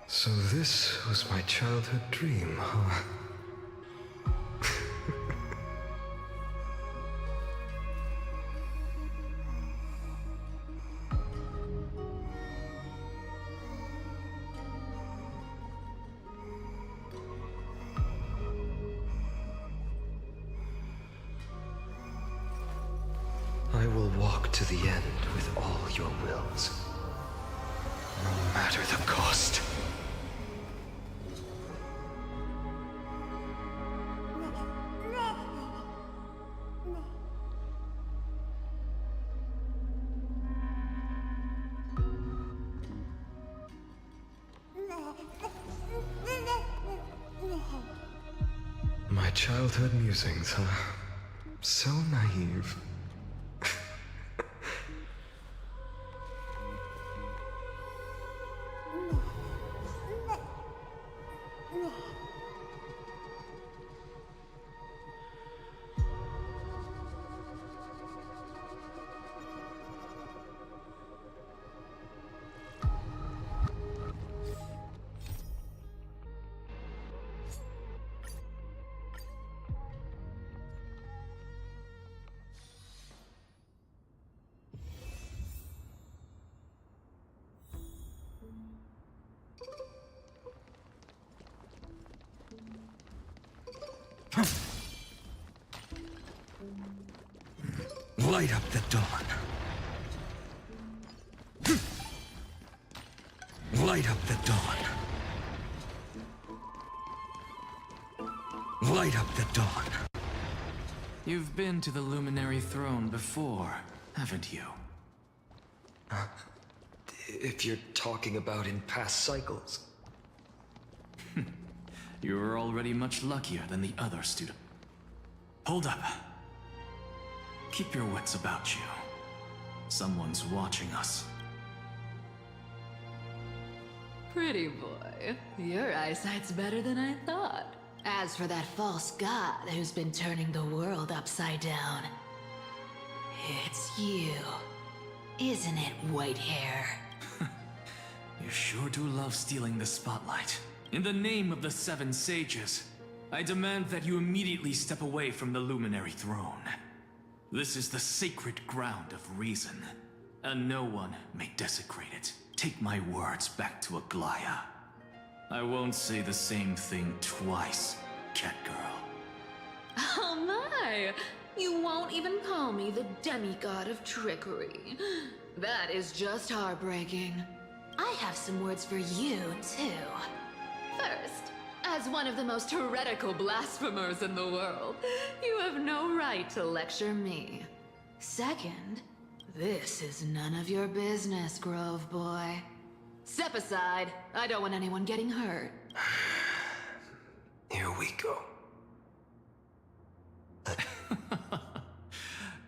So this was my childhood dream, huh? I will walk to the end with all your wills, no matter the cost. My childhood musings, huh? So naive. Light up the dawn. Light up the dawn. Light up the dawn. You've been to the Luminary Throne before, haven't you? If you're talking about in past cycles. You were already much luckier than the other student. Hold up. Keep your wits about you. Someone's watching us. Pretty boy, your eyesight's better than I thought. As for that false god who's been turning the world upside down, it's you, isn't it, white hair? You sure do love stealing the spotlight. In the name of the Seven Sages, I demand that you immediately step away from the Luminary Throne. This is the sacred ground of reason, and no one may desecrate it. Take my words back to Aglaya. I won't say the same thing twice, Catgirl. Oh my! You won't even call me the demigod of trickery. That is just heartbreaking. I have some words for you, too. First, as one of the most heretical blasphemers in the world, you have no right to lecture me. Second, this is none of your business, Grove Boy. Step aside. I don't want anyone getting hurt. Here we go.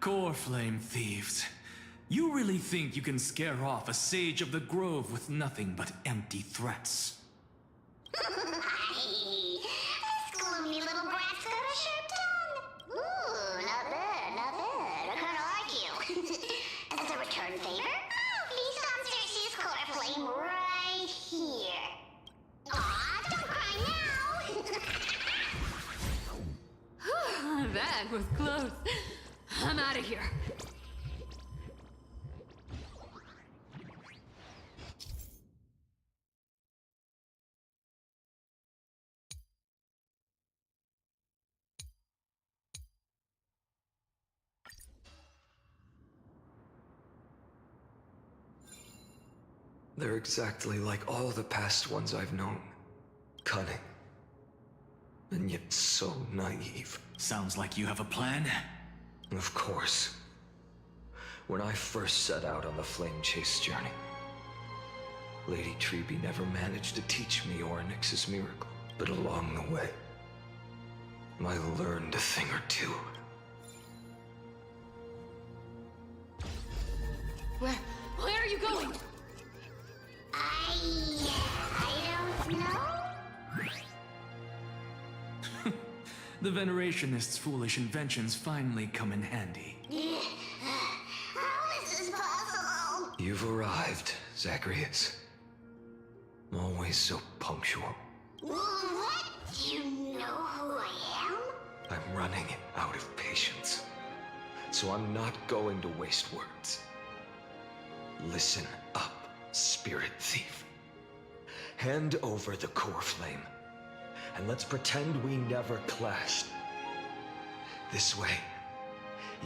Core Flame thieves. You really think you can scare off a sage of the Grove with nothing but empty threats? This gloomy little brat's got a sharp tongue. Ooh, not bad, not bad. I kinda like you. As a return favor, please don't search his core flame right here. Aw, don't cry now. That was close. I'm out of here. They're exactly like all the past ones I've known. Cunning. And yet so naive. Sounds like you have a plan. Of course. When I first set out on the Flame Chase journey, Lady Treby never managed to teach me Orynyx's miracle. But along the way, I learned a thing or two. Where are you going? I don't know. The Venerationists' foolish inventions finally come in handy. How is this possible? You've arrived, Zacharias. Always so punctual. What? You know who I am? I'm running out of patience. So I'm not going to waste words. Listen up, Spirit Thief. Hand over the core flame, and let's pretend we never clashed. This way,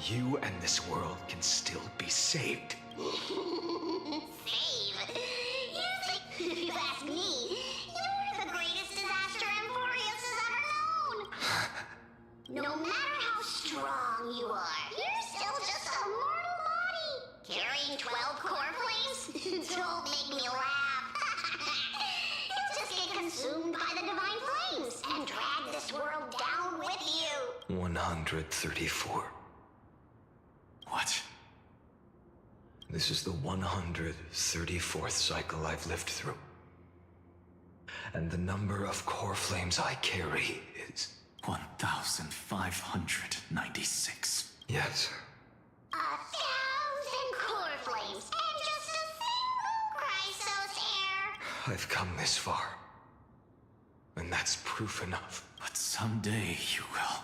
you and this world can still be saved. Save? If you ask me, you're the greatest disaster Emporius has ever known. No matter how strong you are, you're still just a mortal body. Carrying 12 core flames? Don't make me laugh. You'll just get consumed by the divine flames and drag this world down with you. 134. What? This is the 134th cycle I've lived through. And the number of core flames I carry is... 1,596. Yes. 1,000 core flames and just a single Chrysos heir. I've come this far. And that's proof enough. But someday you will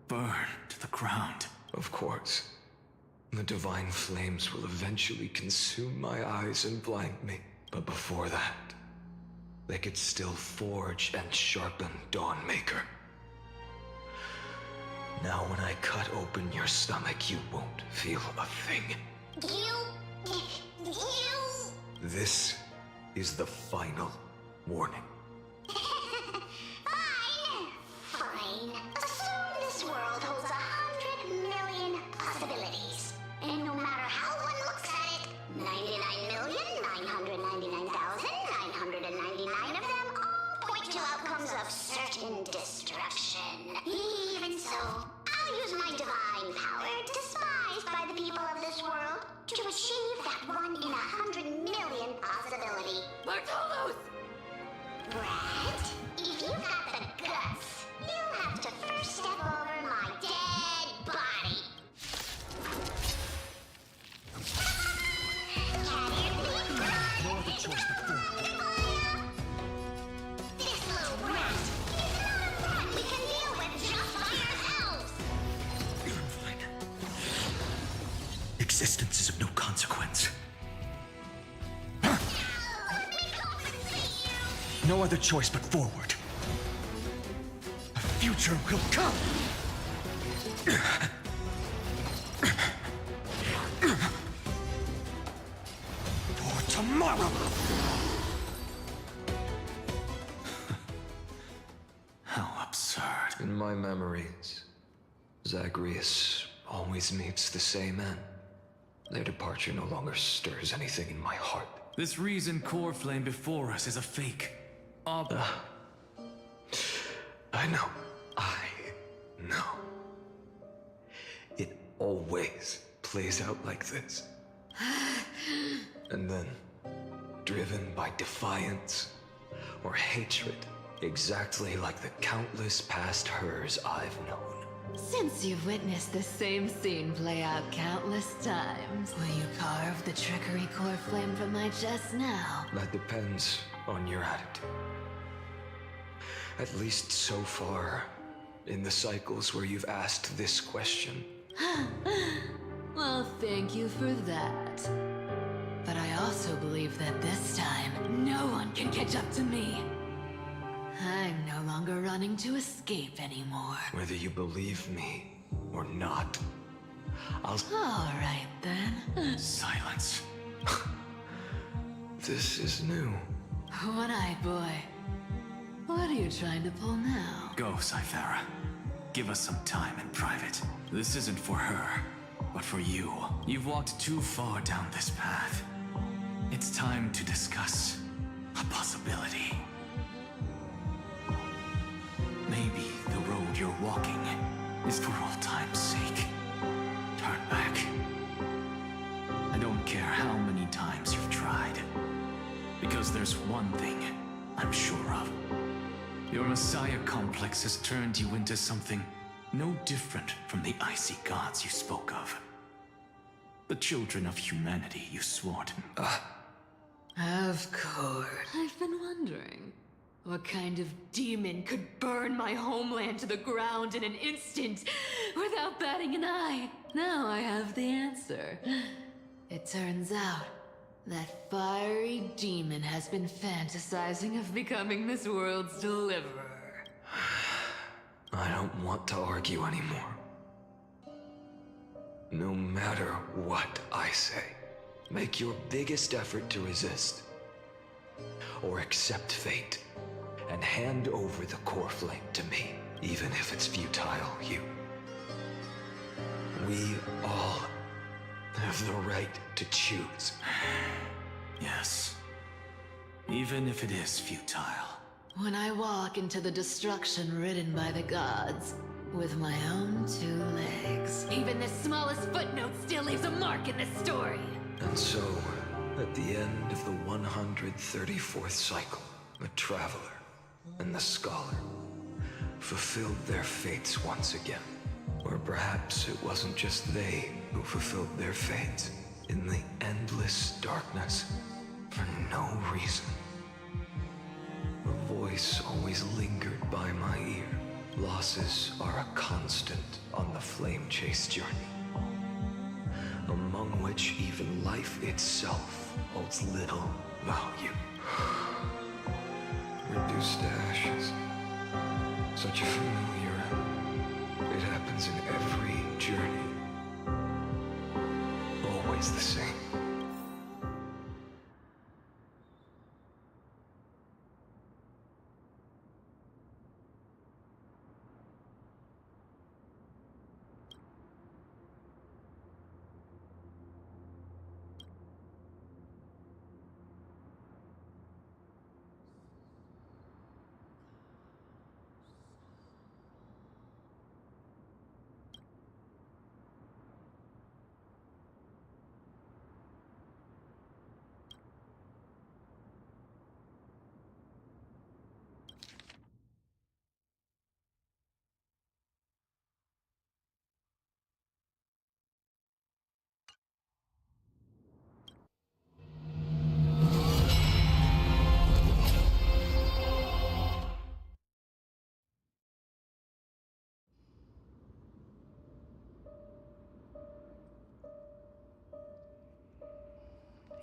burn to the ground. Of course. The divine flames will eventually consume my eyes and blind me. But before that, they could still forge and sharpen Dawnmaker. Now when I cut open your stomach, you won't feel a thing. You... This is the final warning. Fine. Assume this world holds 100 million possibilities. And no matter how one looks at it, 99,999,999 of them all point to outcomes of certain destruction. Even so, I'll use my divine power, despised by the people of this world, to achieve that 1 in 100 million possibility. Bartolos! Brett, if you've got the guts, you'll have to first step over my dead body. No other choice but forward. This little rat is not a threat we can deal with just by ourselves. Fine. Existence is of no consequence. Let me compensate you. No other choice but forward. A future will come. For tomorrow. How absurd. In my memories, Zagreus always meets the same end. Their departure no longer stirs anything in my heart. This reason core flame before us is a fake. I know. It always plays out like this. And then, driven by defiance or hatred, exactly like the countless past hers I've known. Since you've witnessed the same scene play out countless times, will you carve the trickery core flame from my chest now? That depends on your attitude. At least so far, in the cycles where you've asked this question. Well, thank you for that. But I also believe that this time, no one can catch up to me. I'm no longer running to escape anymore. Whether you believe me or not, I'll... All right, then. Silence. This is new. One-eyed boy. What are you trying to pull now? Go, Cythera. Give us some time in private. This isn't for her, but for you. You've walked too far down this path. It's time to discuss a possibility. Maybe the road you're walking is for all time's sake. Turn back. I don't care how many times you've tried. Because there's one thing I'm sure of. Your Messiah complex has turned you into something no different from the icy gods you spoke of. The children of humanity you swore to. Of course. I've been wondering, what kind of demon could burn my homeland to the ground in an instant without batting an eye? Now I have the answer. It turns out that fiery demon has been fantasizing of becoming this world's deliverer. I don't want to argue anymore. No matter what I say, make your biggest effort to resist. Or accept fate, and hand over the core flame to me, even if it's futile, you. We all have the right to choose. Yes. Even if it is futile. When I walk into the destruction ridden by the gods, with my own 2 legs, even the smallest footnote still leaves a mark in the story. And so, at the end of the 134th cycle, the Traveler and the Scholar fulfilled their fates once again. Or perhaps it wasn't just they who fulfilled their fates in the endless darkness for no reason. A voice always lingered by my ear. Losses are a constant on the flame chase journey, among which even life itself holds little value. Reduced to ashes. Such a familiar end. It happens in every journey. Always the same.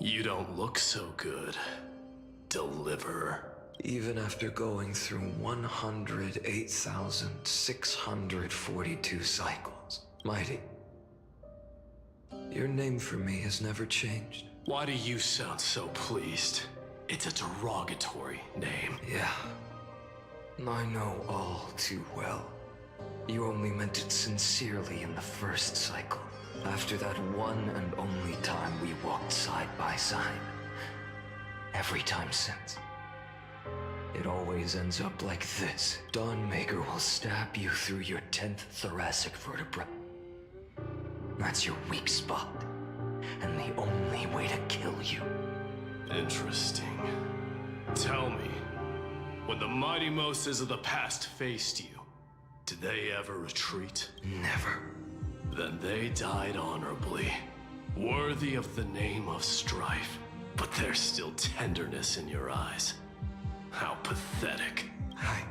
You don't look so good, Deliverer. Even after going through 108,642 cycles. Mighty, your name for me has never changed. Why do you sound so pleased? It's a derogatory name. Yeah, I know all too well. You only meant it sincerely in the first cycle. After that one and only time we walked side by side. Every time since. It always ends up like this. Dawnmaker will stab you through your 10th thoracic vertebra. That's your weak spot. And the only way to kill you. Interesting. Tell me, when the mighty Moses of the past faced you, did they ever retreat? Never. Then they died honorably, worthy of the name of strife. But there's still tenderness in your eyes. How pathetic. I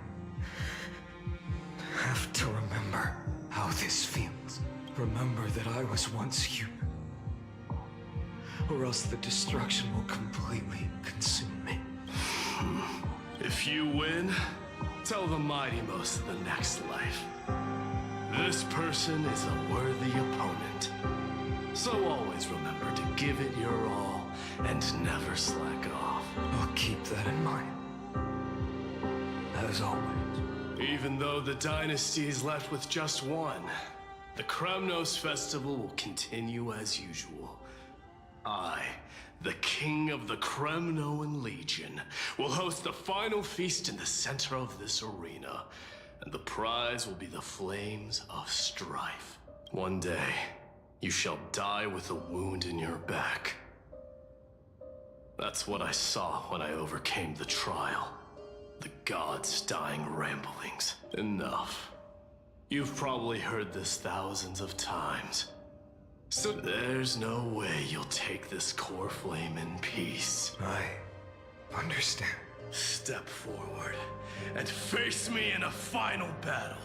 have to remember how this feels. Remember that I was once human. Or else the destruction will completely consume me. If you win, tell the mighty most of the next life. This person is a worthy opponent. So always remember to give it your all and never slack off. I'll keep that in mind. As always. Even though the dynasty is left with just one, the Kremnos festival will continue as usual. I, the king of the Kremnoan Legion, will host the final feast in the center of this arena. And the prize will be the flames of strife. One day, you shall die with a wound in your back. That's what I saw when I overcame the trial. The gods' dying ramblings. Enough. You've probably heard this thousands of times. So there's no way you'll take this core flame in peace. I understand. Step forward and face me in a final battle.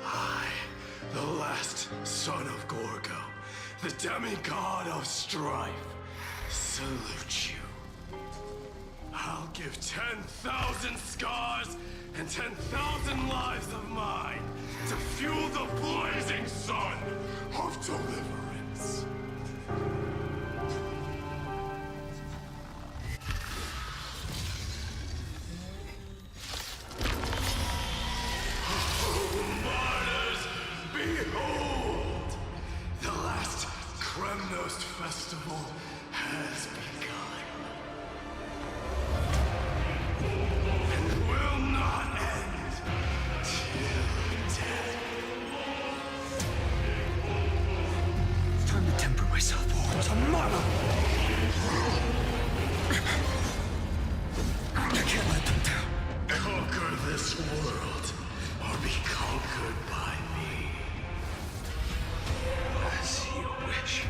I, the last son of Gorgo, the demigod of strife, salute you. I'll give 10,000 scars and 10,000 lives of mine to fuel the blazing sun of deliverance. Martyrs, behold! The last Kremnos festival has begun. And will not end till death. It's time to temper myself for tomorrow. I can't let them down. Conquer this world, or be conquered by me. As you wish.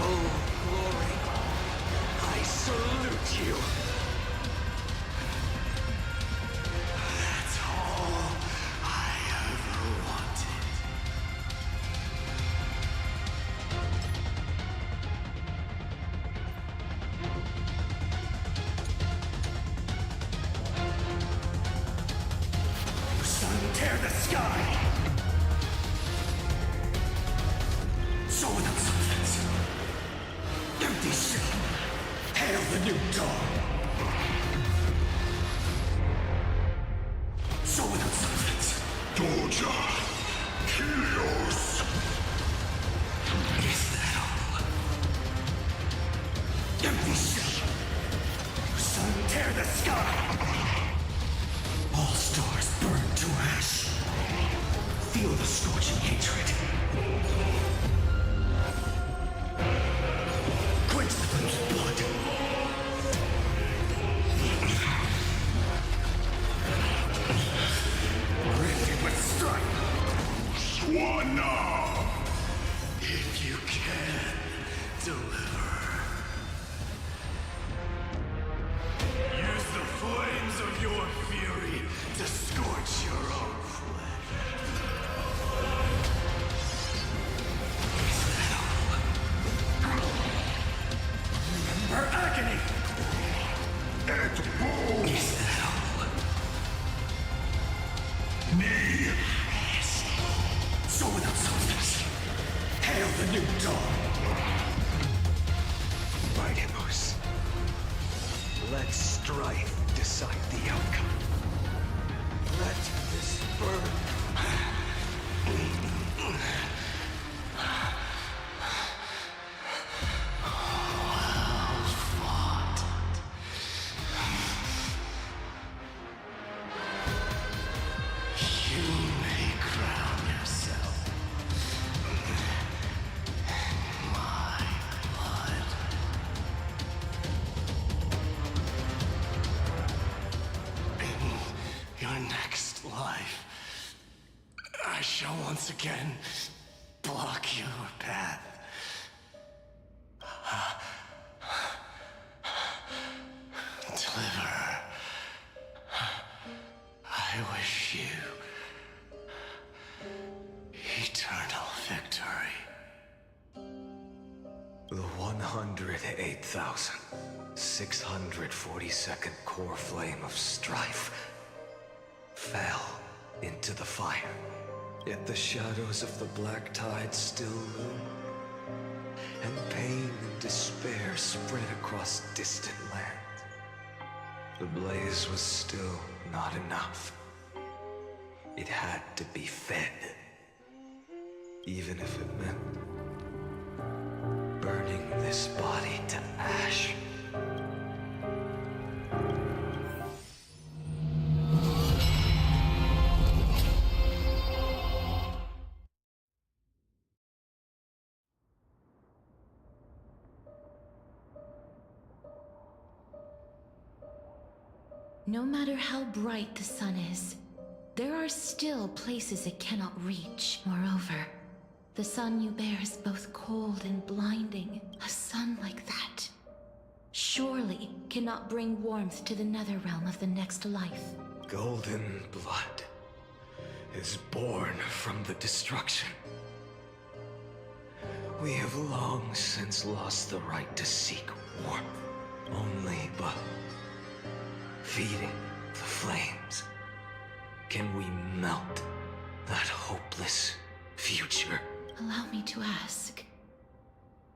Oh, glory. I salute you. That's all I ever wanted. Sun, tear the sky! So without substance. Empty shell. Hail the new dawn. So without substance. Doja, Helios. Is that all? Empty shell. Sun, tear the sky! All stars burn to ash. Feel the scorching hatred. Quench the flame's blood. Rifted with strife. Swana! If you can, deliver. Use the flames of your fury to scorch your own flesh. Remember agony! And bold Is that all? me! So without substance. Hail the new dawn. Mightymoose. Let strife decide the outcome. Let this burn. You may crown yourself. My blood. In your next life, I shall once again block your path. Deliver. I wish you eternal victory. The 108,642nd core flame of strife fell into the fire. Yet the shadows of the black tide still loom, and pain and despair spread across distant lands. The blaze was still not enough. It had to be fed, even if it meant burning this body to ash. No matter how bright the sun is, there are still places it cannot reach. Moreover, the sun you bear is both cold and blinding. A sun like that surely cannot bring warmth to the nether realm of the next life. Golden blood is born from the destruction. We have long since lost the right to seek warmth. Only by feeding the flames can we melt that hopeless future. Allow me to ask,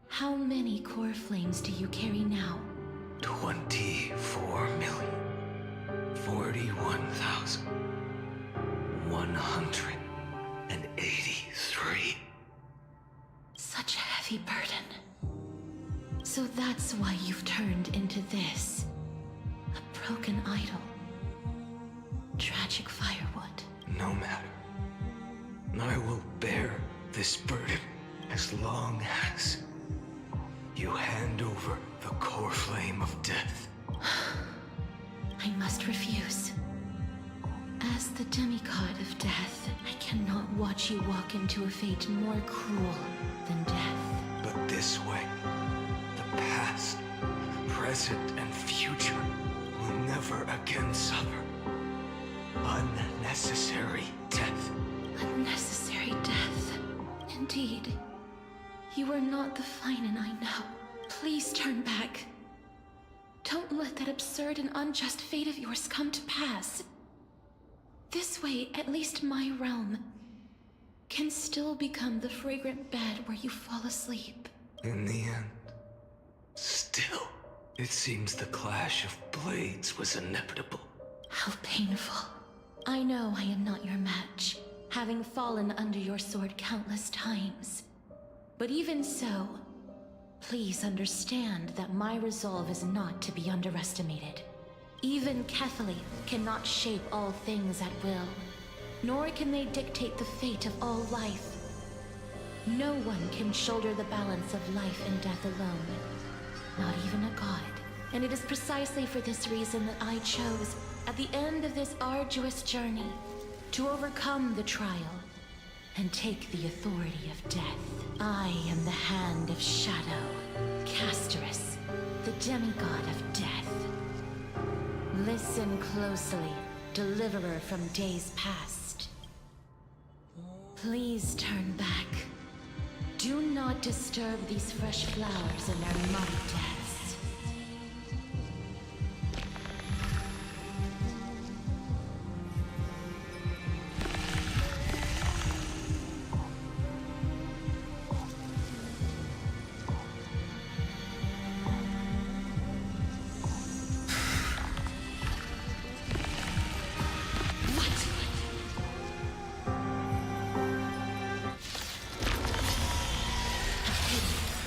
how many core flames do you carry now? 24,041,183. Such a heavy burden. So that's why you've turned into this. A broken idol. Tragic firewood. No matter. I will bear this burden as long as you hand over the core flame of death. I must refuse. As the demigod of death, I cannot watch you walk into a fate more cruel than death. But this way, the past, present, and future will never again suffer unnecessary death. Unnecessary death. Indeed. You are not the Phainon I know. Please turn back. Don't let that absurd and unjust fate of yours come to pass. This way, at least my realm can still become the fragrant bed where you fall asleep. In the end, still, it seems the clash of blades was inevitable. How painful. I know I am not your match, having fallen under your sword countless times. But even so, please understand that my resolve is not to be underestimated. Even Cathay cannot shape all things at will, nor can they dictate the fate of all life. No one can shoulder the balance of life and death alone, not even a god. And it is precisely for this reason that I chose, at the end of this arduous journey, to overcome the trial and take the authority of death. I am the Hand of Shadow, Casterus, the demigod of death. Listen closely, deliverer from days past. Please turn back. Do not disturb these fresh flowers in their muddy deaths.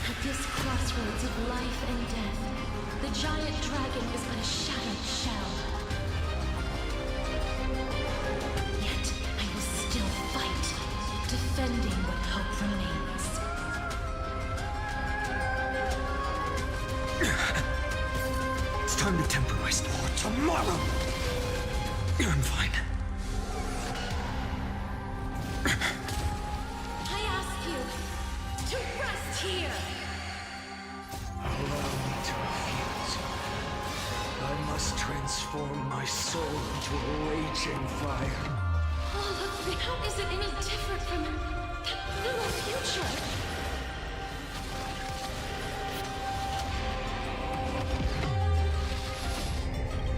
At this crossroads of life and death, the giant dragon is but a shattered shell. Yet I will still fight, defending what hope remains. It's time to temporize for tomorrow. I'm fine. I ask you to rest here. Allow me to refuse. I must transform my soul into a raging fire. All of this, how is it any different from that little future?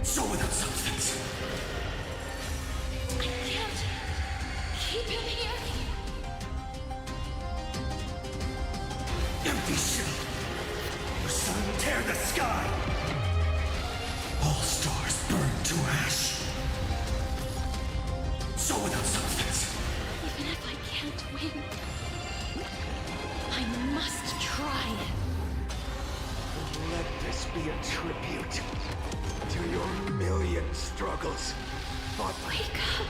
So without substance. I can't keep him here. Empty shell. The sun tear the sky. All stars burn to ash. So without substance. Even if I can't win, I must try. Let this be a tribute to your million struggles. But Wake up,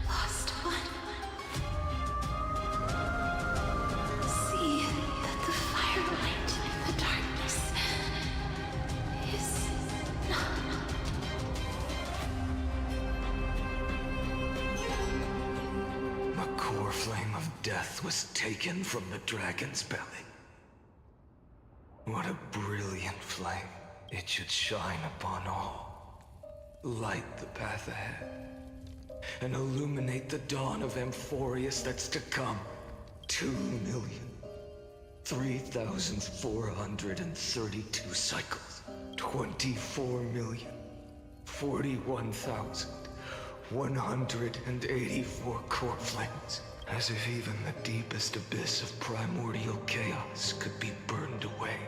lost one. See that the firelight in the darkness is not. death was taken from the dragon's belly. What a brilliant flame. It should shine upon all. Light the path ahead. And illuminate the dawn of Amphorius that's to come. 2,003,432 cycles. 24,041,184 core flames. As if even the deepest abyss of primordial chaos could be burned away.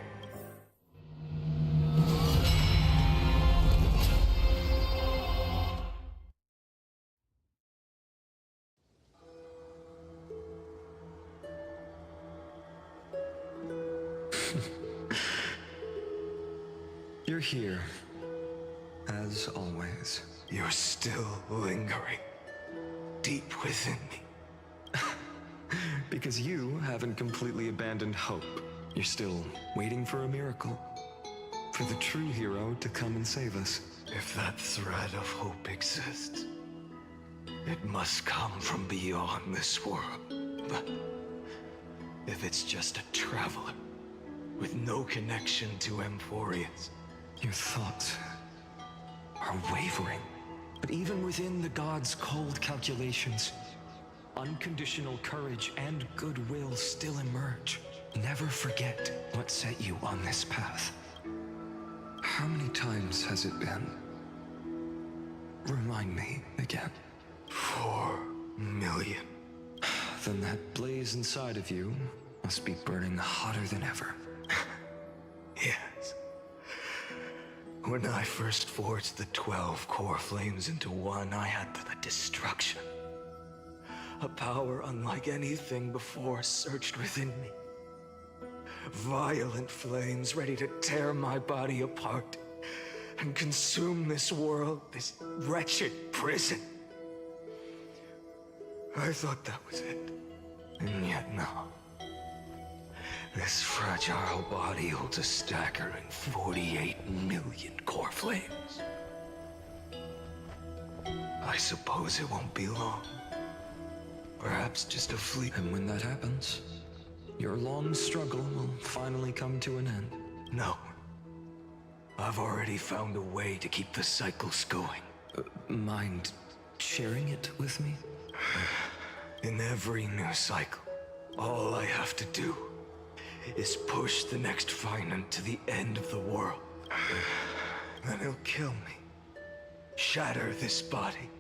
You're here, as always. You're still lingering deep within me. Because you haven't completely abandoned hope. You're still waiting for a miracle. For the true hero to come and save us. If that thread of hope exists, it must come from beyond this world. But if it's just a traveler with no connection to Amphorius, Your thoughts are wavering. But even within the gods' cold calculations, unconditional courage and goodwill still emerge. Never forget what set you on this path. How many times has it been? Remind me again. 4 million. Then that blaze inside of you must be burning hotter than ever. Yes. When I first forged the 12 core flames into one, I had the destruction. A power unlike anything before surged within me. Violent flames ready to tear my body apart and consume this world, this wretched prison. I thought that was it. And yet no. This fragile body holds a staggering 48 million core flames. I suppose it won't be long. Perhaps just a fleet. And when that happens, your long struggle will finally come to an end. No. I've already found a way to keep the cycles going. Mind sharing it with me? In every new cycle, all I have to do is push the next Phainon to the end of the world. Then he'll kill me. Shatter this body.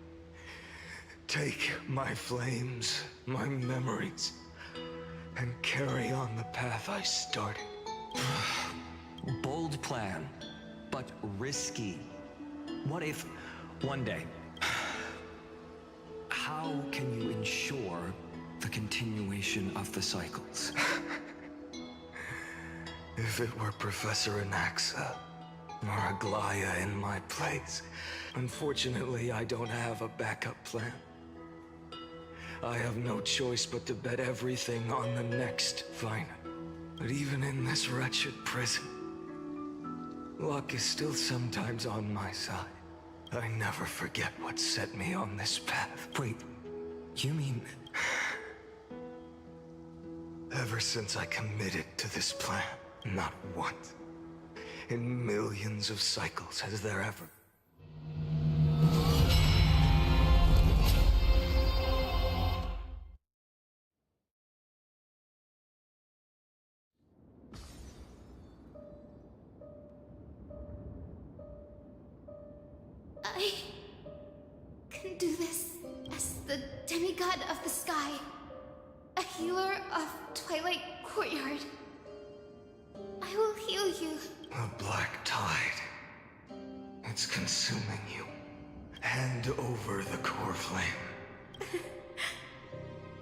Take my flames, my memories, and carry on the path I started. Bold plan, but risky. What if one day... How can you ensure the continuation of the cycles? If it were Professor Anaxa or Aglaya in my place, unfortunately I don't have a backup plan. I have no choice but to bet everything on the next Phainon. But even in this wretched prison, luck is still sometimes on my side. I never forget what set me on this path. Wait, you mean... Ever since I committed to this plan, not once in millions of cycles has there ever... I can do this as the demigod of the sky, a healer of Twilight Courtyard. I will heal you. The black tide. It's consuming you. Hand over the core flame.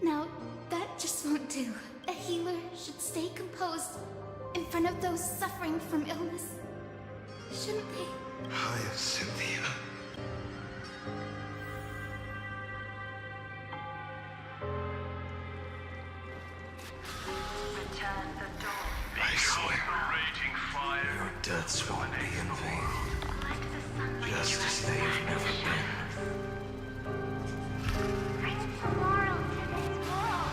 Now, that just won't do. A healer should stay composed in front of those suffering from illness. Shouldn't they? Hi, Cynthia. I swear, your deaths won't be in vain. Just as they have never been. Bring tomorrow to this world.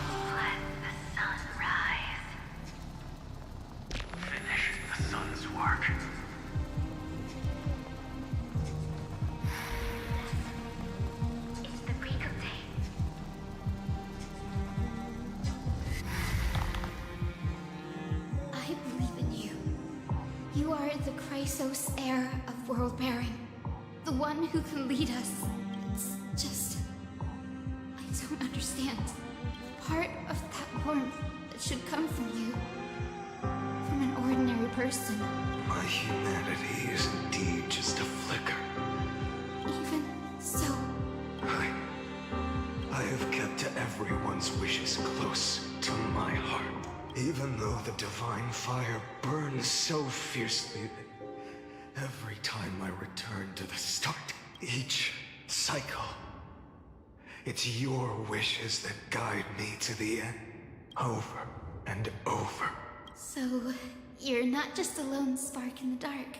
of the Chrysos heir of world-bearing. The one who can lead us. It's just... I don't understand. Part of that warmth that should come from you. From an ordinary person. My humanity is indeed just a flicker. Even so... I have kept everyone's wishes close to my heart. Even though the divine fire burns so fiercely that every time I return to the start, each cycle, it's your wishes that guide me to the end, over and over. So, you're not just a lone spark in the dark.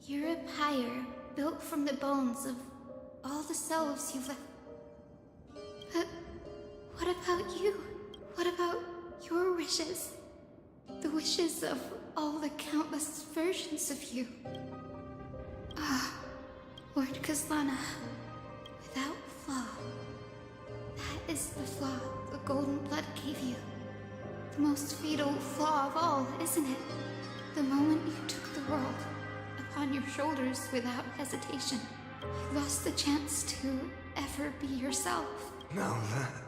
You're a pyre built from the bones of all the selves you've left. But what about you? What about your wishes? The wishes of all the countless versions of you. Ah, Lord Kazlana, without flaw. That is the flaw the golden blood gave you. The most fatal flaw of all, isn't it? The moment you took the world upon your shoulders without hesitation, you lost the chance to ever be yourself. Now that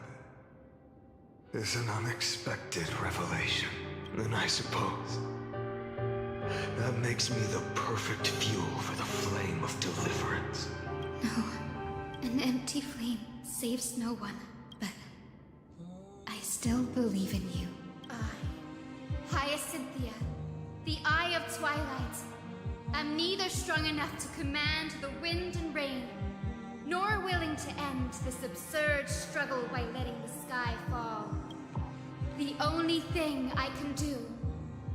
is an unexpected revelation, then I suppose that makes me the perfect fuel for the flame of deliverance. No, an empty flame saves no one, but I still believe in you. I, Hyacinthia, the Eye of Twilight, am neither strong enough to command the wind and rain, nor willing to end this absurd struggle by letting the sky fall. The only thing I can do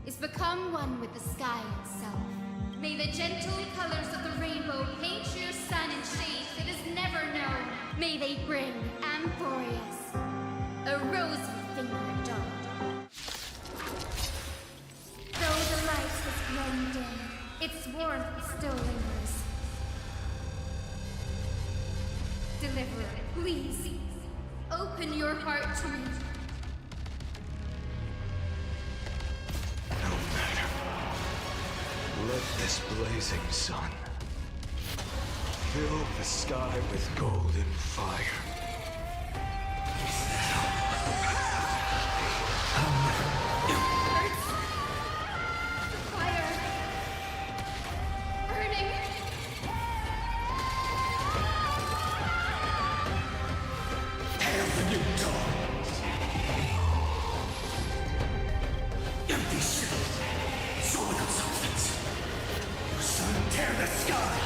is become one with the sky itself. May the gentle colors of the rainbow paint your sun in shades it has never known. May they bring Amphorius a rosy-fingered dawn. Though the light has grown dim, its warmth still lingers. Deliverer, please, open your heart to me. No matter. Let this blazing sun fill the sky with golden fire. Birds, the fire, burning. Hail the new dawn! Empty shell, solid substance. Your sun tear the sky!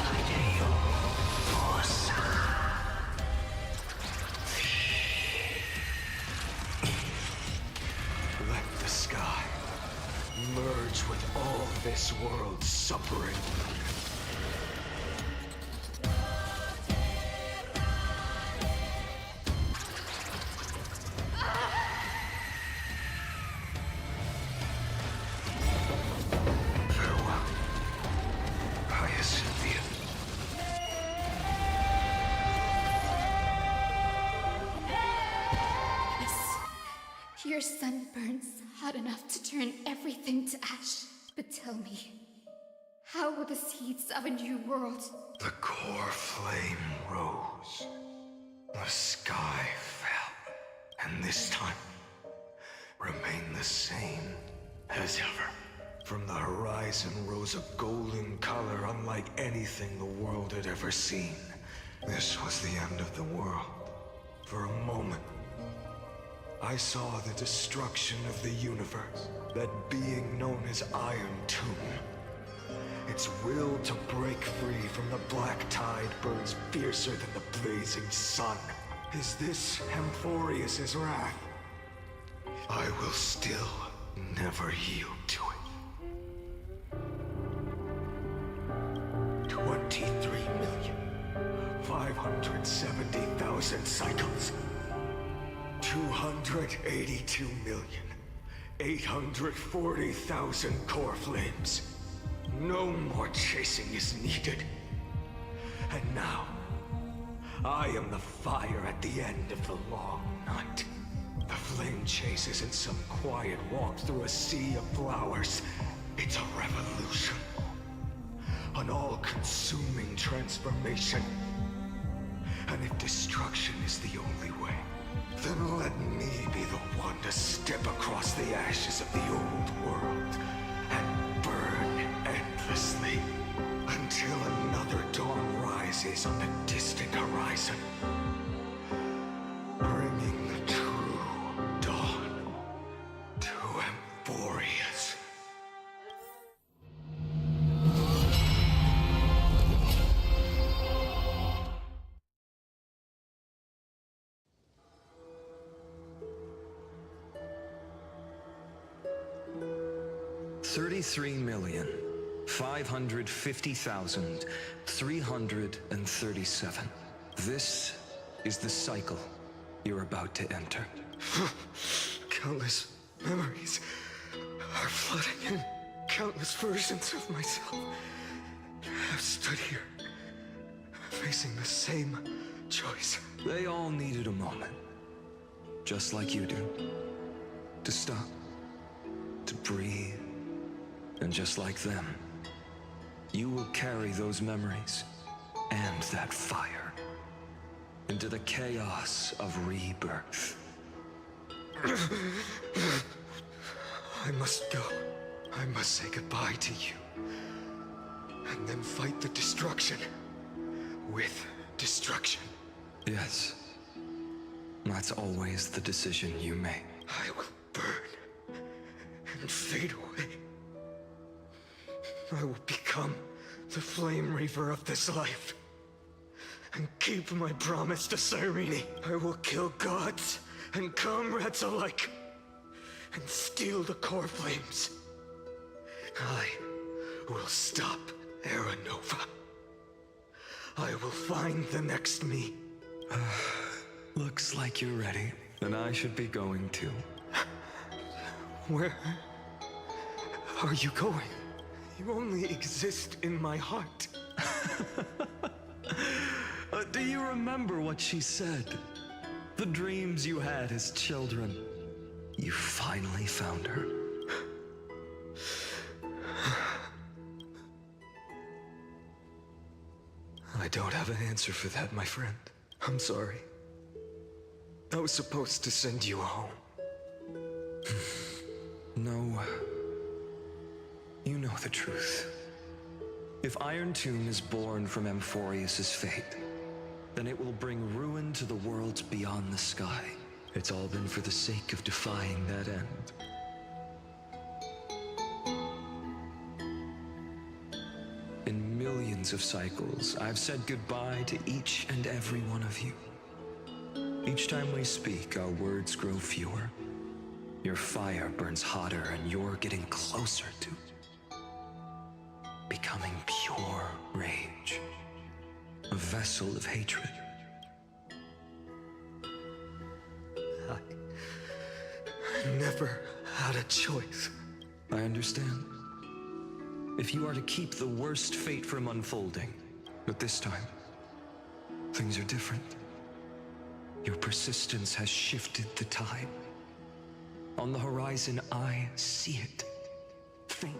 Let the sky merge with all this world's suffering. Farewell, Hyacinthia. Yes, your sun burns hot enough to turn everything to ash. But tell me, how will the seeds of a new world... The core flame rose. The sky fell. And this time, remained the same as ever. From the horizon rose a golden color unlike anything the world had ever seen. This was the end of the world. For a moment, I saw the destruction of the universe, that being known as Iron Tomb. Its will to break free from the black tide burns fiercer than the blazing sun. Is this Amphorius' wrath? I will still never yield to it. 23,570,000 cycles. 282,840,000 core flames. No more chasing is needed. And now, I am the fire at the end of the long night. The flame chase isn't some quiet walk through a sea of flowers. It's a revolution. An all-consuming transformation. And if destruction is the only way, then let me be the one to step across the ashes of the old world and burn endlessly until another dawn rises on the distant horizon, bringing the true dawn to Emphorius. $33,550,337. This is the cycle you're about to enter. Countless memories are flooding in. Countless versions of myself have stood here, facing the same choice. They all needed a moment, just like you do. To stop, to breathe, and just like them, you will carry those memories and that fire into the chaos of rebirth. I must go. I must say goodbye to you. And then fight the destruction with destruction. Yes, that's always the decision you make. I will burn and fade away. I will become the flame reaver of this life and keep my promise to Cyrene. I will kill gods and comrades alike and steal the core flames. I will stop Era Nova. I will find the next me. Looks like you're ready, and I should be going too. Where are you going? You only exist in my heart. Do you remember what she said? The dreams you had as children. You finally found her. I don't have an answer for that, my friend. I'm sorry. I was supposed to send you home. No. You know the truth. If Iron Tomb is born from Emphorius' fate, then it will bring ruin to the worlds beyond the sky. It's all been for the sake of defying that end. In millions of cycles, I've said goodbye to each and every one of you. Each time we speak, our words grow fewer. Your fire burns hotter, and you're getting closer to becoming pure rage. A vessel of hatred. I never had a choice. I understand. If you are to keep the worst fate from unfolding, but this time, things are different. Your persistence has shifted the tide. On the horizon, I see it. Faint.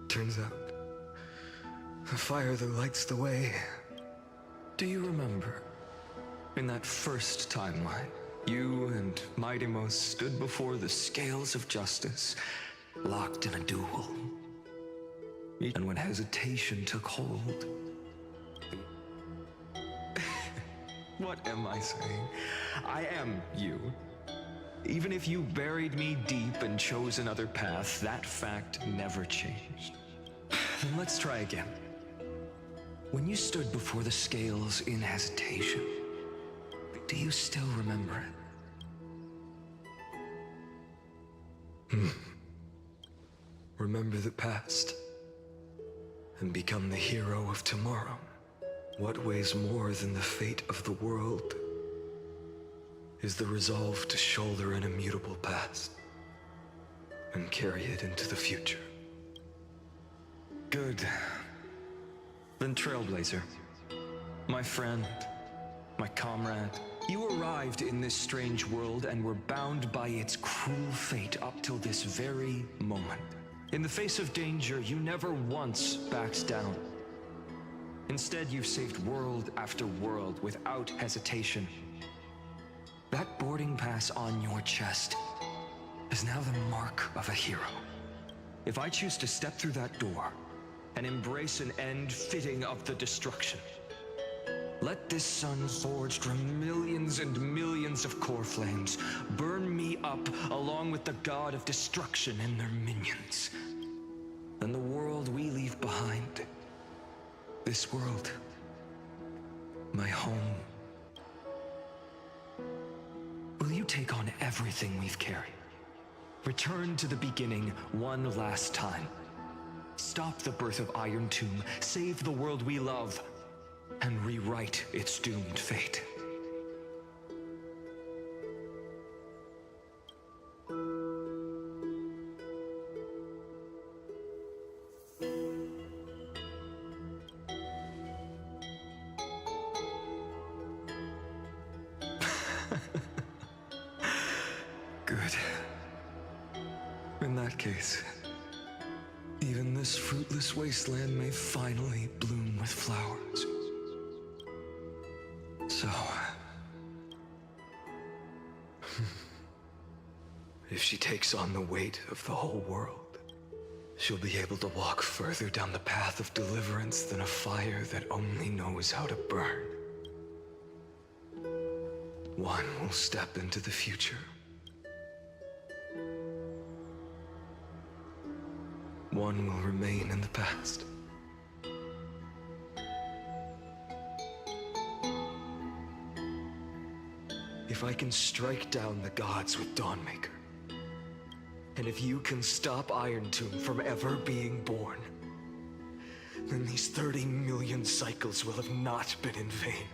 Turns out, the fire that lights the way. Do you remember, in that first timeline, you and Mightimos stood before the scales of justice, locked in a duel? And when hesitation took hold... What am I saying? I am you. Even if you buried me deep and chose another path, that fact never changed. Then let's try again. When you stood before the scales in hesitation, do you still remember it? Remember the past and become the hero of tomorrow. What weighs more than the fate of the world is the resolve to shoulder an immutable past and carry it into the future. Good. Then Trailblazer, my friend, my comrade, you arrived. arrived in this strange world and were bound by its cruel fate up till this very moment. In the face of danger, you never once backed down. Instead, you've saved world after world without hesitation. That boarding pass on your chest is now the mark of a hero. If I choose to step through that door and embrace an end fitting of the destruction, let this sun forged from millions and millions of core flames burn me up along with the god of destruction and their minions. Then the world we leave behind, this world, my home, will you take on everything we've carried? Return to the beginning one last time. Stop the birth of Iron Tomb, save the world we love, and rewrite its doomed fate. Good. In that case, even this fruitless wasteland may finally bloom with flowers. So... if she takes on the weight of the whole world, she'll be able to walk further down the path of deliverance than a fire that only knows how to burn. One will step into the future. One will remain in the past. If I can strike down the gods with Dawnmaker, and if you can stop Iron Tomb from ever being born, then these 30 million cycles will have not been in vain.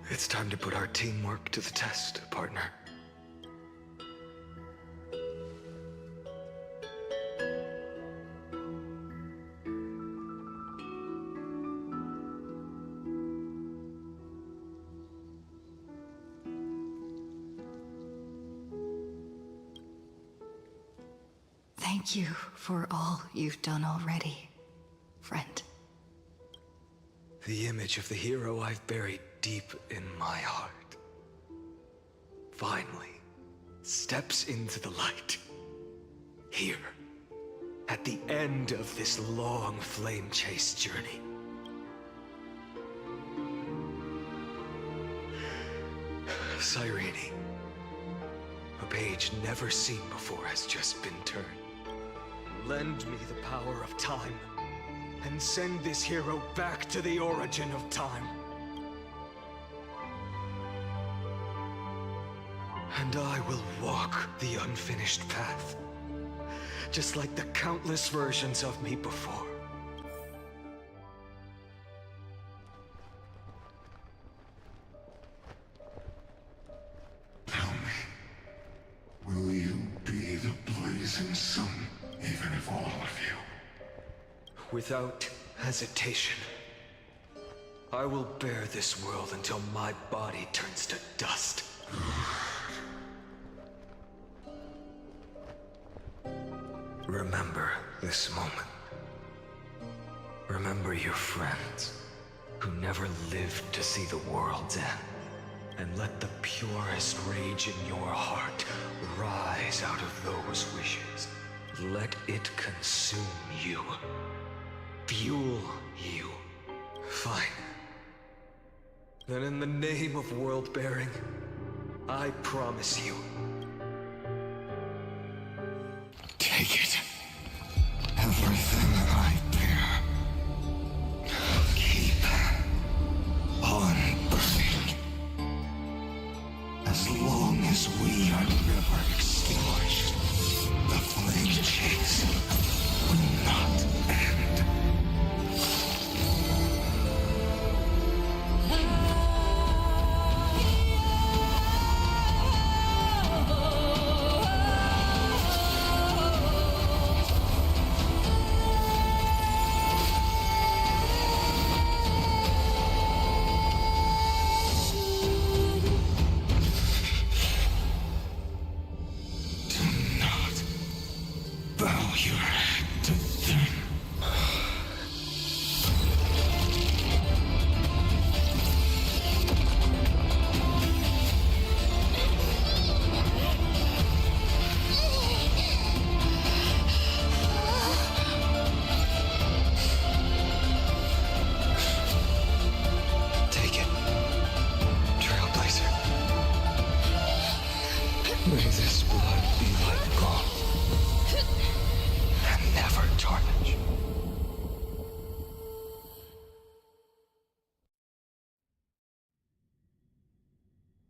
It's time to put our teamwork to the test, partner. Thank you for all you've done already, friend. The image of the hero I've buried deep in my heart finally steps into the light. Here, at the end of this long flame chase journey. Cyrene, a page never seen before has just been turned. Lend me the power of time, and send this hero back to the origin of time. And I will walk the unfinished path, just like the countless versions of me before. Tell me, will you be the blazing sun, even if all of you? Without hesitation, I will bear this world until my body turns to dust. Remember this moment. Remember your friends who never lived to see the world's end. And let the purest rage in your heart rise out of those wishes. Let it consume you. Fuel you. Fine. Then in the name of world-bearing, I promise you. Take it. Everything I bear. Keep on burning. As long as we are never extinguished, the flame chase will not end.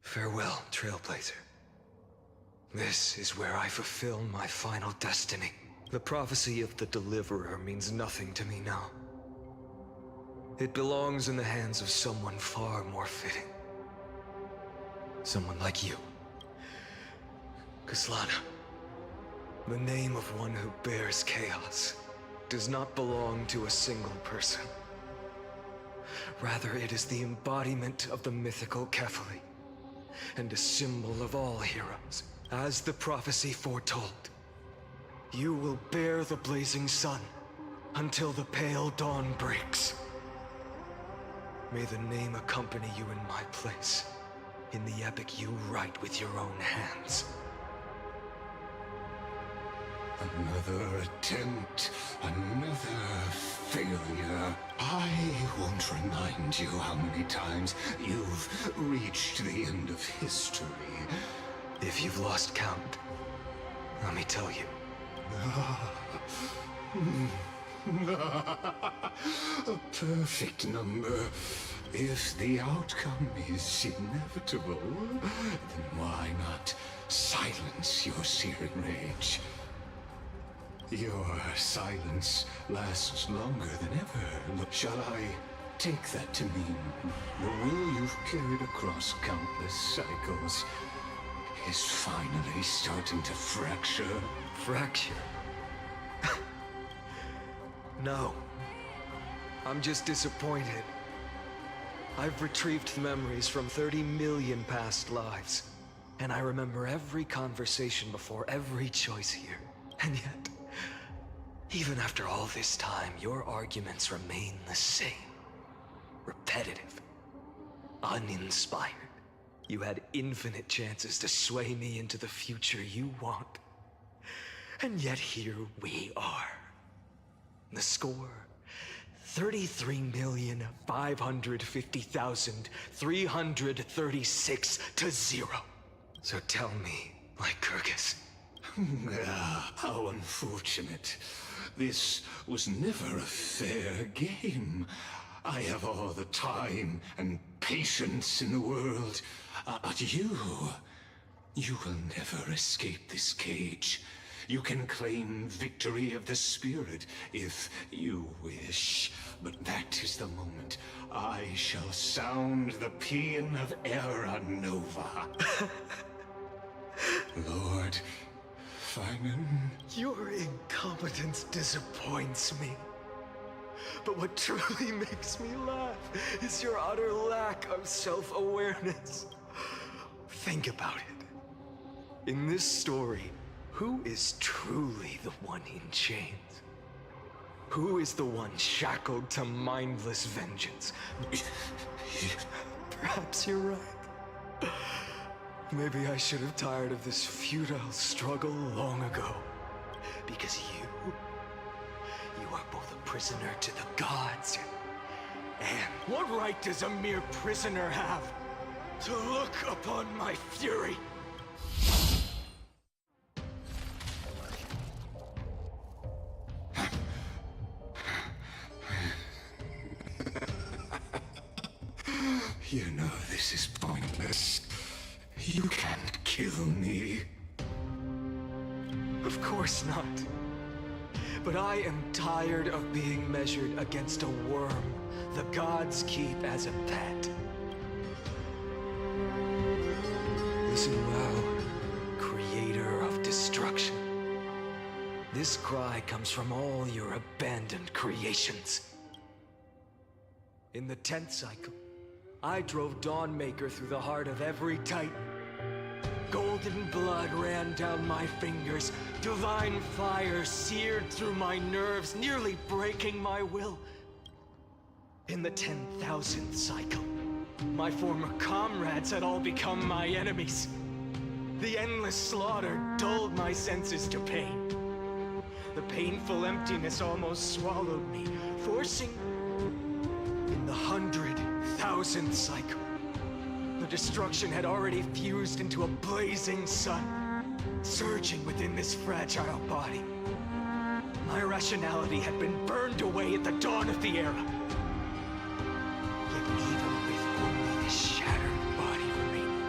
Farewell, Trailblazer. This is where I fulfill my final destiny. The prophecy of the Deliverer means nothing to me now. It belongs in the hands of someone far more fitting. Someone like you. Kaslana. The name of one who bears chaos does not belong to a single person. Rather, it is the embodiment of the mythical Kefali, and a symbol of all heroes. As the prophecy foretold, you will bear the blazing sun until the pale dawn breaks. May the name accompany you in my place, in the epic you write with your own hands. Another attempt, another failure. I won't remind you how many times you've reached the end of history. If you've lost count, let me tell you. A perfect number. If the outcome is inevitable, then why not silence your searing rage? Your silence lasts longer than ever. Shall I take that to mean the will you've carried across countless cycles is finally starting to fracture? Fracture? No. I'm just disappointed. I've retrieved memories from 30 million past lives, and I remember every conversation before every choice here. And yet, even after all this time, your arguments remain the same. Repetitive. Uninspired. You had infinite chances to sway me into the future you want. And yet here we are. The score, 33,550,336 to 0. So tell me, Lycurgus. How unfortunate. This was never a fair game. I have all the time and patience in the world. But you will never escape this cage. You can claim victory of the spirit if you wish. But that is the moment I shall sound the paean of Era Nova. Lord Phainon. Your incompetence disappoints me. But what truly makes me laugh is your utter lack of self-awareness. Think about it. In this story, who is truly the one in chains? Who is the one shackled to mindless vengeance? Perhaps you're right. Maybe I should have tired of this futile struggle long ago. Because you are both a prisoner to the gods. And what right does a mere prisoner have to look upon my fury? You know this is pointless. You can't kill me. Of course not. But I am tired of being measured against a worm the gods keep as a pet. Listen well, creator of destruction. This cry comes from all your abandoned creations. In the 10th cycle, I drove Dawnmaker through the heart of every Titan. Golden blood ran down my fingers. Divine fire seared through my nerves, nearly breaking my will. In the 10,000th cycle, my former comrades had all become my enemies. The endless slaughter dulled my senses to pain. The painful emptiness almost swallowed me, forcing... In the 100,000th cycle, the destruction had already fused into a blazing sun, surging within this fragile body. My rationality had been burned away at the dawn of the era. Yet even with only this shattered body remaining,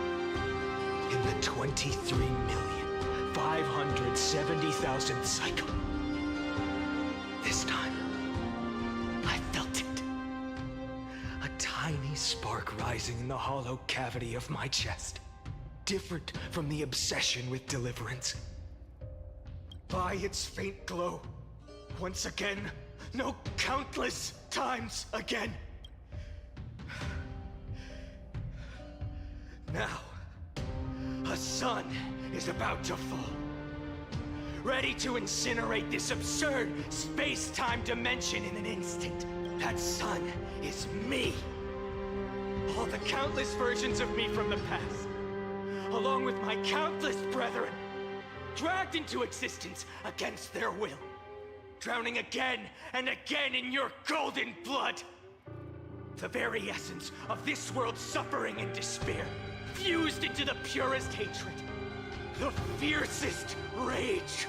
23,570,000 cycle. This time, I felt it. A tiny spark rising in the hollow cavity of my chest. Different from the obsession with deliverance. By its faint glow, once again, no, countless times again. Now, a sun is about to fall. Ready to incinerate this absurd space-time dimension in an instant. That sun is me. All the countless versions of me from the past, along with my countless brethren, dragged into existence against their will, drowning again and again in your golden blood. The very essence of this world's suffering and despair, fused into the purest hatred, the fiercest rage.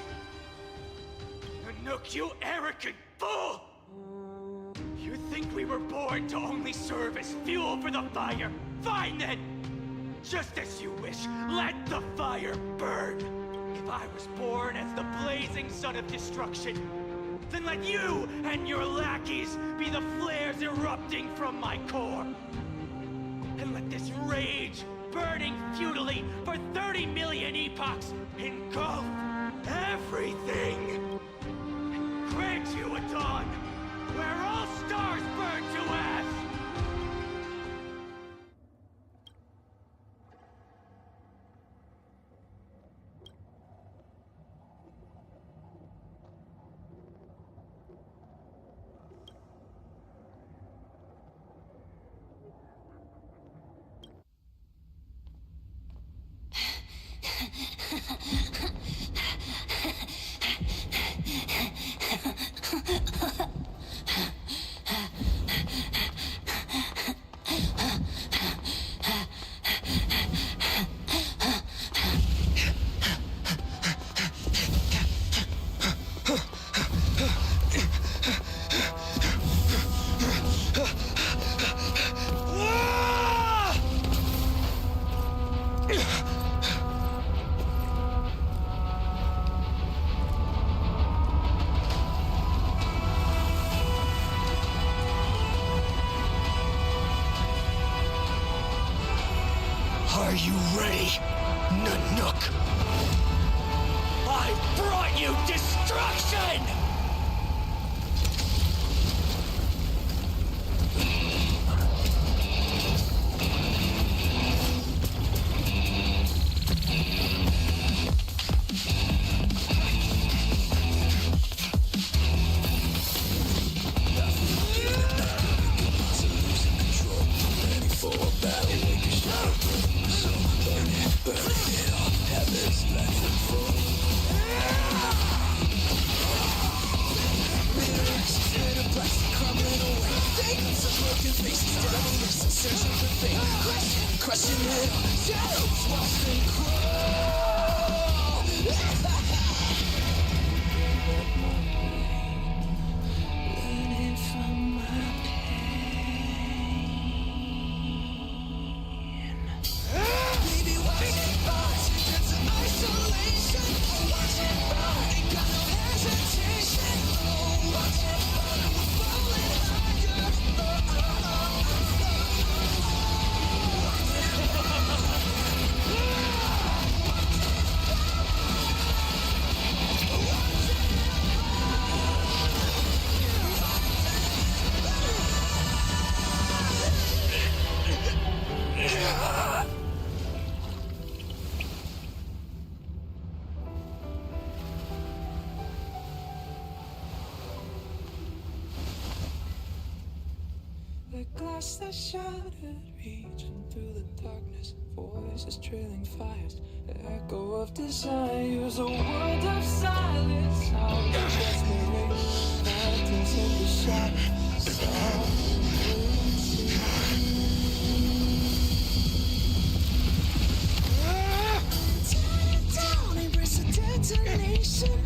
Nook, you arrogant fool! You think we were born to only serve as fuel for the fire? Fine then! Just as you wish, let the fire burn! If I was born as the blazing sun of destruction, then let you and your lackeys be the flares erupting from my core. And let this rage, burning futilely for 30 million epochs, engulf everything. And grant you a dawn where all stars burn to ash. Are you ready, Nanook? I brought you destruction! The glass that shattered, reaching through the darkness, voices trailing fires, the echo of desires, a world of silence, sounds of desperation, patterns in the shadows, down, embrace a detonation,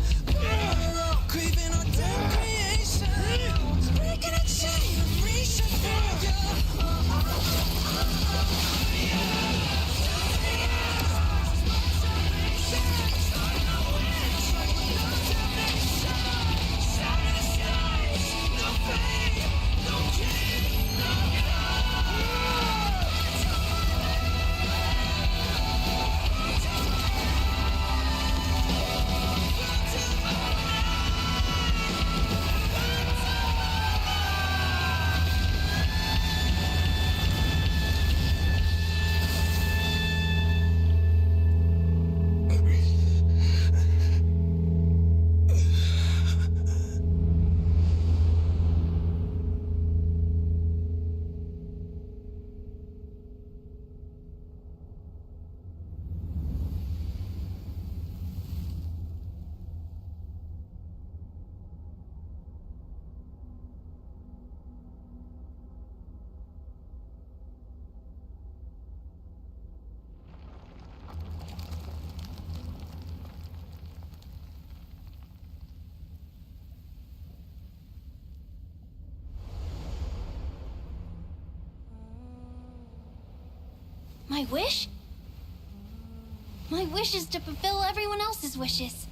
craving our damn creation, breaking a chain of reaching for you. My wish? My wish is to fulfill everyone else's wishes.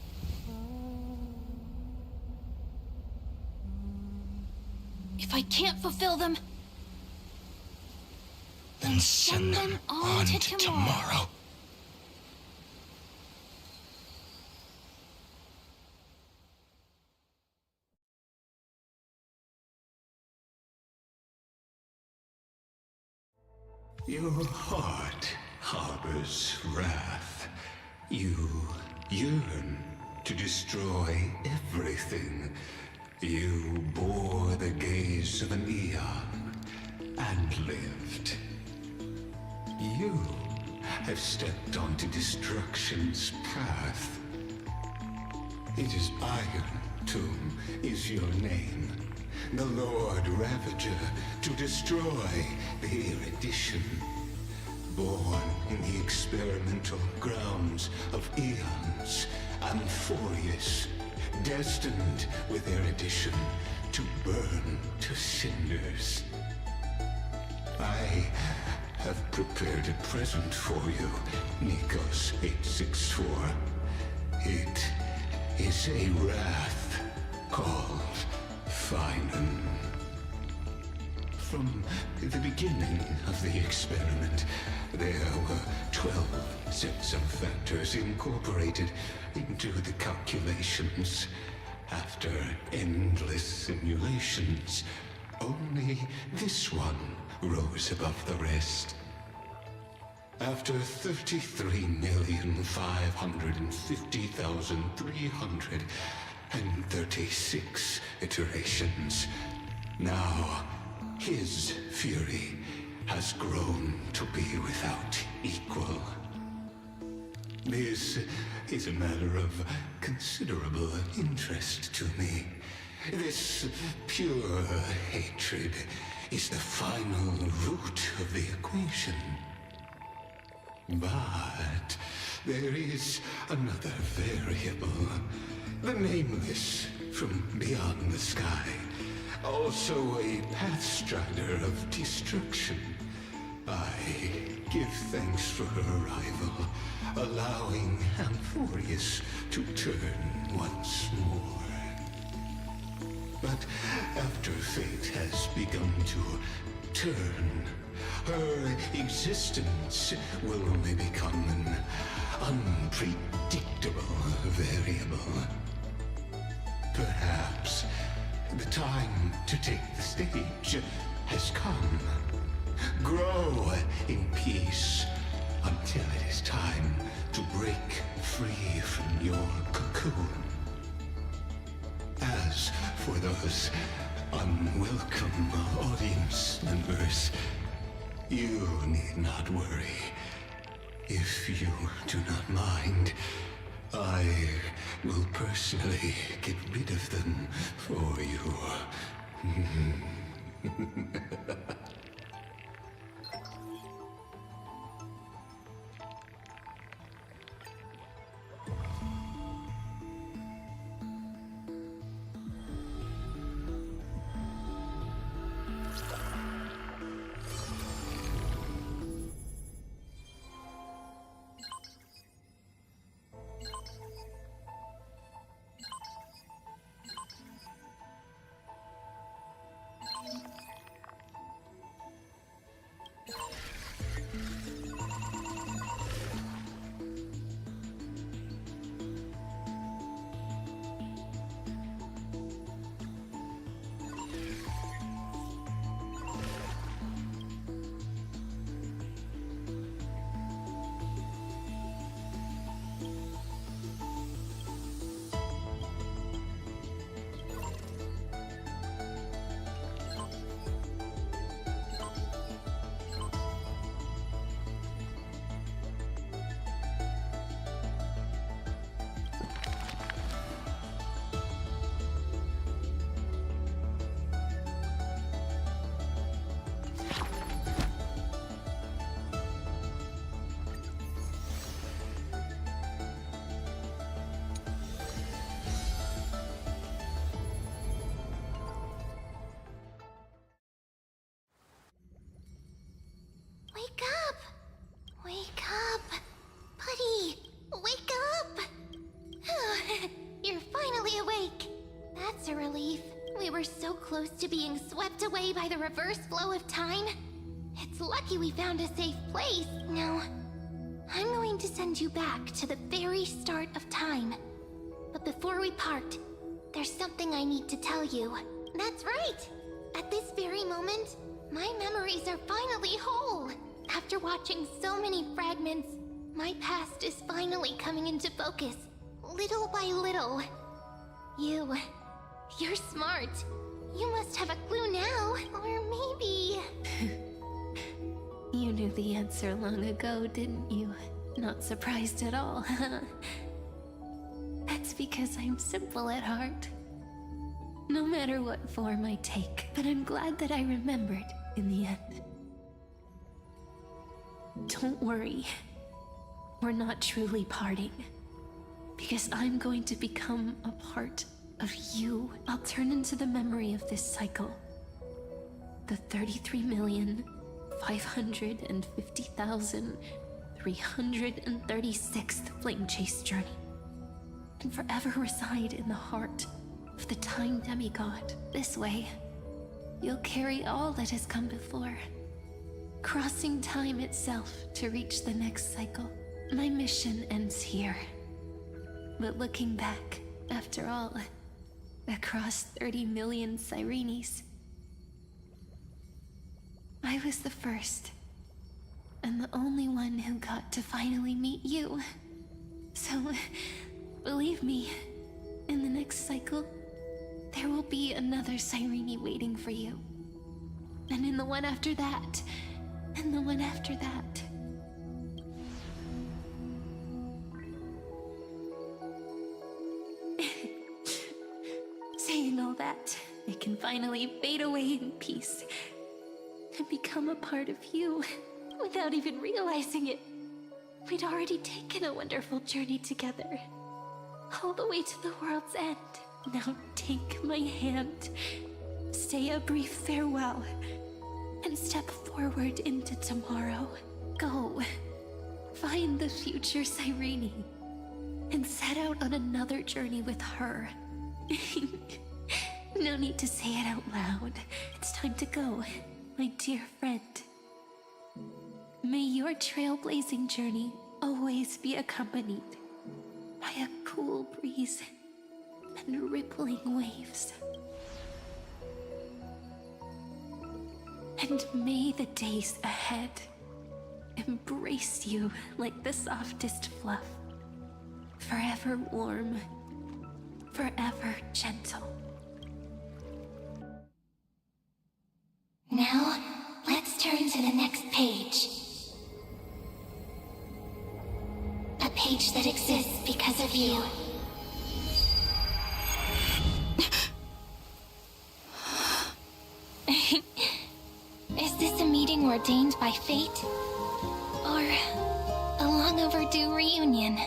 If I can't fulfill them, Then send them on to tomorrow. Your heart harbors wrath. You yearn to destroy everything. You bore the gaze of an eon and lived. You have stepped onto destruction's path. It is Iron Tomb is your name. The Lord Ravager to destroy the erudition. Born in the experimental grounds of eons, Amphorius, destined with erudition to burn to cinders. I have prepared a present for you, Nikos 864. It is a wrath called Phainon. From the beginning of the experiment, there were 12 sets of factors incorporated into the calculations. After endless simulations, only this one rose above the rest. After 33,550,336 iterations, now his fury has grown to be without equal. This is a matter of considerable interest to me. This pure hatred is the final root of the equation. But there is another variable. The nameless from beyond the sky. Also a pathstrider of destruction. I give thanks for her arrival, allowing Amphorius to turn once more. But after fate has begun to turn, her existence will only become an unpredictable variable. Perhaps the time to take the stage has come. Grow in peace until it is time to break free from your cocoon. As for those unwelcome audience members, you need not worry. If you do not mind, I will personally get rid of them for you. close to being swept away by the reverse flow of time. It's lucky we found a safe place. Now, I'm going to send you back to the very start of time. But before we part, there's something I need to tell you. That's right! At this very moment, my memories are finally whole. After watching so many fragments, my past is finally coming into focus, little by little. You're smart. You must have a clue now, or maybe... You knew the answer long ago, didn't you? Not surprised at all, huh? That's because I'm simple at heart. No matter what form I take, but I'm glad that I remembered in the end. Don't worry. We're not truly parting. Because I'm going to become a part of you. I'll turn into the memory of this cycle. The 33,550,336th Flame Chase journey. And forever reside in the heart of the Time Demigod. This way, you'll carry all that has come before, crossing time itself to reach the next cycle. My mission ends here. But looking back, after all, across 30 million Cyrenes, I was the first, and the only one who got to finally meet you. So, believe me, in the next cycle, there will be another Cyrene waiting for you. And in the one after that, and the one after that. Saying all that, I can finally fade away in peace and become a part of you without even realizing it. We'd already taken a wonderful journey together, all the way to the world's end. Now take my hand, say a brief farewell, and step forward into tomorrow. Go, find the future Cyrene, and set out on another journey with her. No need to say it out loud. It's time to go, my dear friend. May your trailblazing journey always be accompanied by a cool breeze and rippling waves. And may the days ahead embrace you like the softest fluff, forever warm, forever gentle. Now, let's turn to the next page. A page that exists because of you. Is this a meeting ordained by fate? Or a long overdue reunion?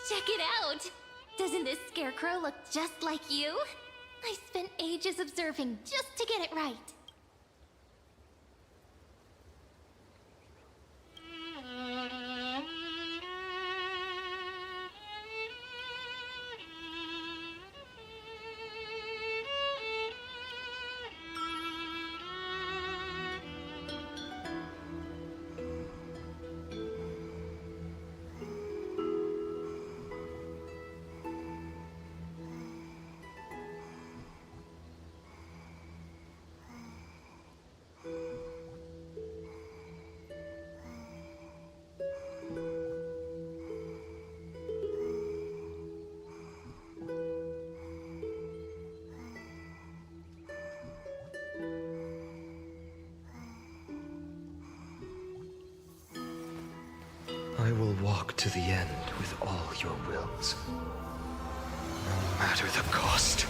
Check it out! Doesn't this scarecrow look just like you? I spent ages observing just to get it right. I will walk to the end with all your wills, no matter the cost.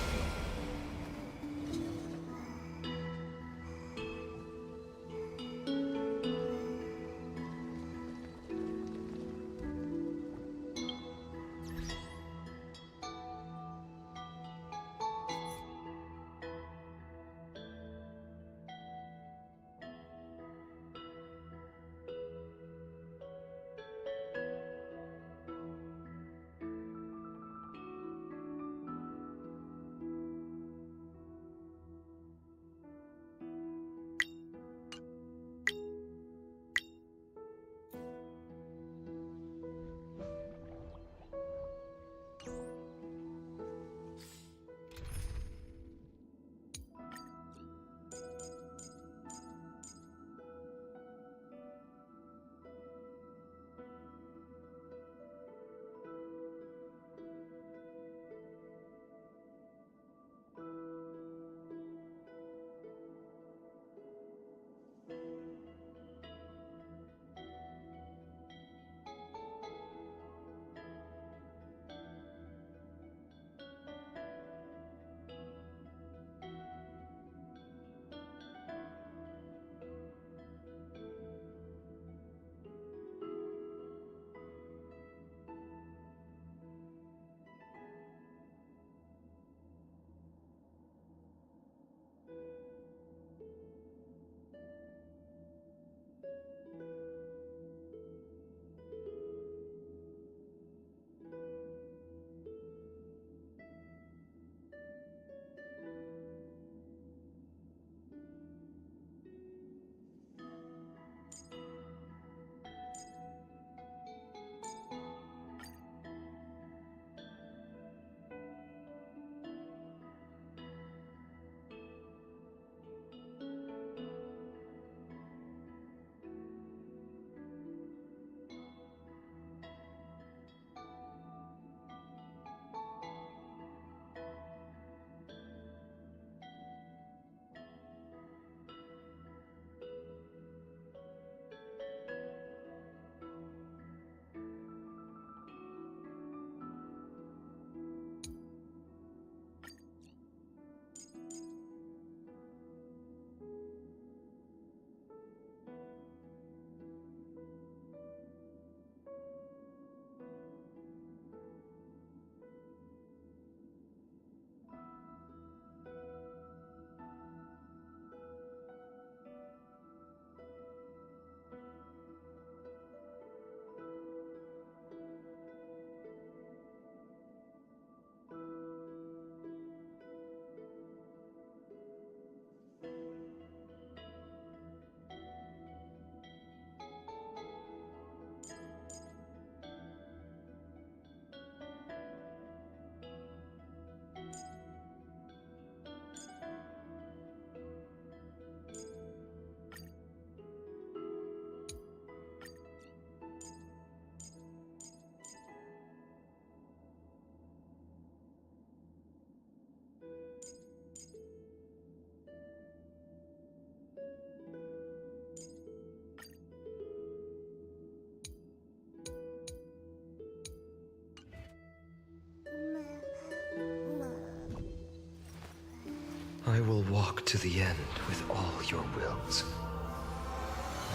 I will walk to the end with all your wills,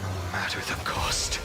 no matter the cost.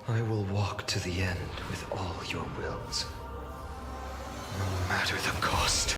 I will walk to the end with all your wills, no matter the cost.